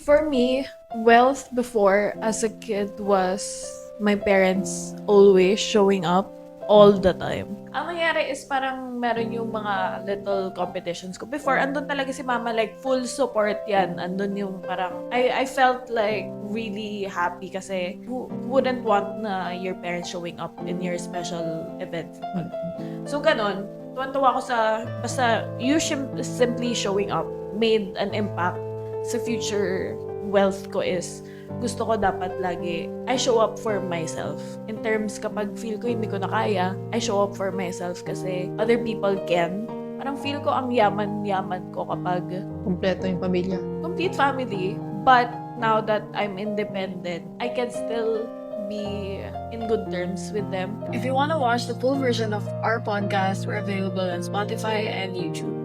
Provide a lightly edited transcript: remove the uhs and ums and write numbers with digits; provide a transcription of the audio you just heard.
For me, wealth before as a kid was my parents always showing up all the time. Ang nangyari is parang meron yung mga little competitions ko. Before, andun talaga si mama, like full support yan. Andun yung parang, I felt like really happy kasi who wouldn't want na your parents showing up in your special events. So ganon, tuwan-tuwa ako basta you simply showing up made an impact sa future wealth ko is gusto ko dapat lagi I show up for myself. In terms kapag feel ko hindi ko na kaya, I show up for myself kasi other people can. Parang feel ko ang yaman-yaman ko kapag Kompleto yung pamilya. complete family. But now that I'm independent, I can still be in good terms with them. If you want to watch the full version of our podcast, we're available on Spotify and YouTube.